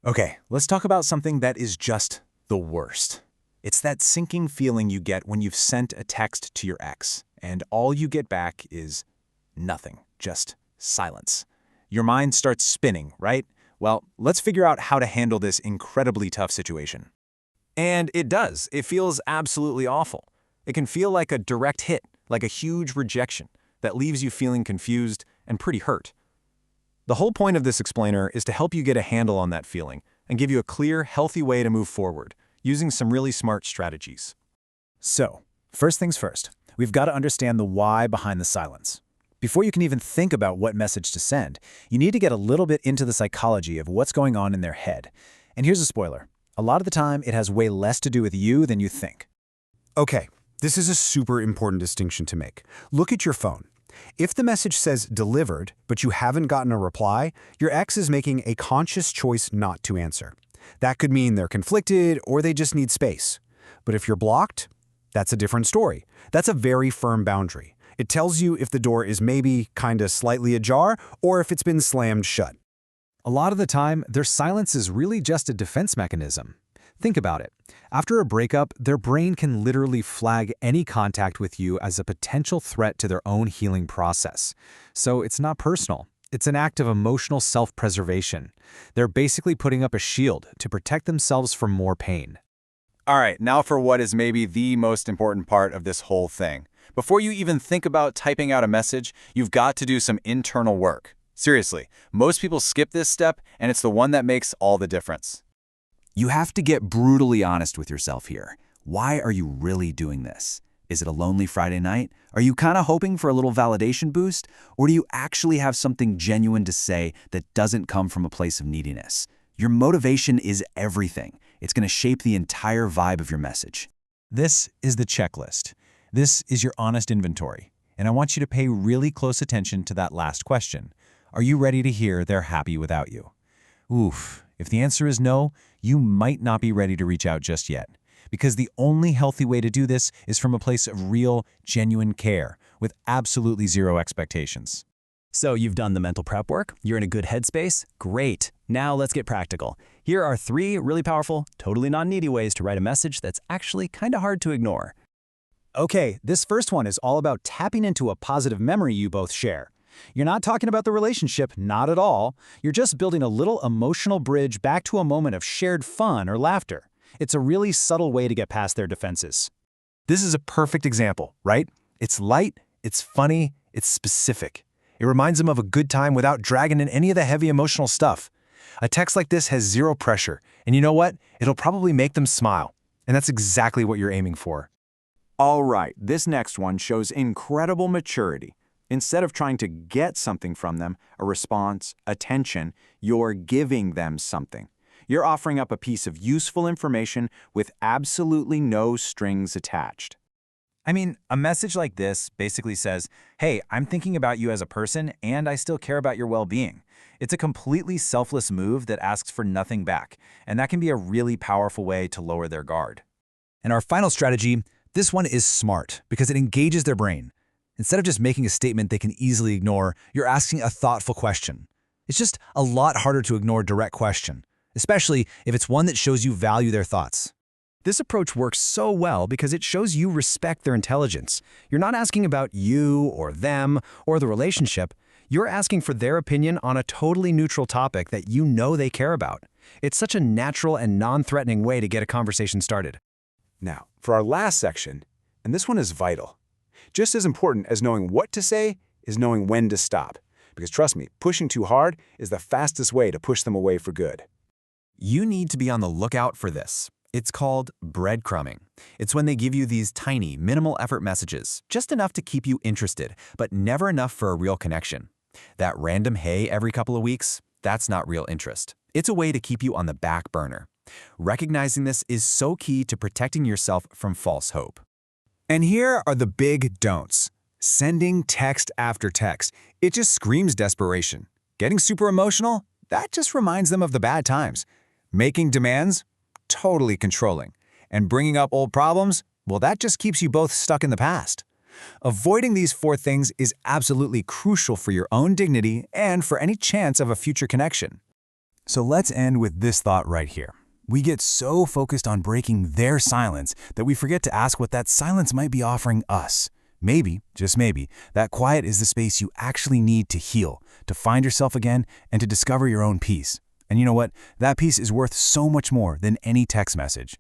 Okay, let's talk about something that is just the worst. It's that sinking feeling you get when you've sent a text to your ex, and all you get back is nothing, just silence. Your mind starts spinning, right? Well, let's figure out how to handle this incredibly tough situation. And it does. It feels absolutely awful. It can feel like a direct hit, like a huge rejection, that leaves you feeling confused and pretty hurt. The whole point of this explainer is to help you get a handle on that feeling and give you a clear, healthy way to move forward, using some really smart strategies. So, first things first, we've got to understand the why behind the silence. Before you can even think about what message to send, you need to get a little bit into the psychology of what's going on in their head. And here's a spoiler. A lot of the time, it has way less to do with you than you think. Okay, this is a super important distinction to make. Look at your phone. If the message says delivered, but you haven't gotten a reply, your ex is making a conscious choice not to answer. That could mean they're conflicted or they just need space. But if you're blocked, that's a different story. That's a very firm boundary. It tells you if the door is maybe kinda slightly ajar or if it's been slammed shut. A lot of the time, their silence is really just a defense mechanism. Think about it. After a breakup, their brain can literally flag any contact with you as a potential threat to their own healing process. So it's not personal. It's an act of emotional self-preservation. They're basically putting up a shield to protect themselves from more pain. All right, now for what is maybe the most important part of this whole thing. Before you even think about typing out a message, you've got to do some internal work. Seriously, most people skip this step, and it's the one that makes all the difference. You have to get brutally honest with yourself here. Why are you really doing this? Is it a lonely Friday night? Are you kind of hoping for a little validation boost? Or do you actually have something genuine to say that doesn't come from a place of neediness? Your motivation is everything. It's going to shape the entire vibe of your message. This is the checklist. This is your honest inventory. And I want you to pay really close attention to that last question. Are you ready to hear they're happy without you? Oof. If the answer is no, you might not be ready to reach out just yet. Because the only healthy way to do this is from a place of real, genuine care, with absolutely zero expectations. So you've done the mental prep work? You're in a good headspace? Great. Now let's get practical. Here are 3 really powerful, totally non-needy ways to write a message that's actually kind of hard to ignore. Okay, this first one is all about tapping into a positive memory you both share. You're not talking about the relationship, not at all. You're just building a little emotional bridge back to a moment of shared fun or laughter. It's a really subtle way to get past their defenses. This is a perfect example, right? It's light, it's funny, it's specific. It reminds them of a good time without dragging in any of the heavy emotional stuff. A text like this has zero pressure, and you know what? It'll probably make them smile. And that's exactly what you're aiming for. All right, this next one shows incredible maturity. Instead of trying to get something from them, a response, attention, you're giving them something. You're offering up a piece of useful information with absolutely no strings attached. I mean, a message like this basically says, hey, I'm thinking about you as a person and I still care about your well-being. It's a completely selfless move that asks for nothing back, and that can be a really powerful way to lower their guard. And our final strategy, this one is smart because it engages their brain. Instead of just making a statement they can easily ignore, you're asking a thoughtful question. It's just a lot harder to ignore a direct question, especially if it's one that shows you value their thoughts. This approach works so well because it shows you respect their intelligence. You're not asking about you or them or the relationship. You're asking for their opinion on a totally neutral topic that you know they care about. It's such a natural and non-threatening way to get a conversation started. Now, for our last section, and this one is vital. Just as important as knowing what to say is knowing when to stop. Because trust me, pushing too hard is the fastest way to push them away for good. You need to be on the lookout for this. It's called breadcrumbing. It's when they give you these tiny, minimal effort messages, just enough to keep you interested, but never enough for a real connection. That random hey every couple of weeks, that's not real interest. It's a way to keep you on the back burner. Recognizing this is so key to protecting yourself from false hope. And here are the big don'ts. Sending text after text. It just screams desperation. Getting super emotional? That just reminds them of the bad times. Making demands? Totally controlling. And bringing up old problems? Well, that just keeps you both stuck in the past. Avoiding these 4 things is absolutely crucial for your own dignity and for any chance of a future connection. So let's end with this thought right here. We get so focused on breaking their silence that we forget to ask what that silence might be offering us. Maybe, just maybe, that quiet is the space you actually need to heal, to find yourself again, and to discover your own peace. And you know what? That peace is worth so much more than any text message.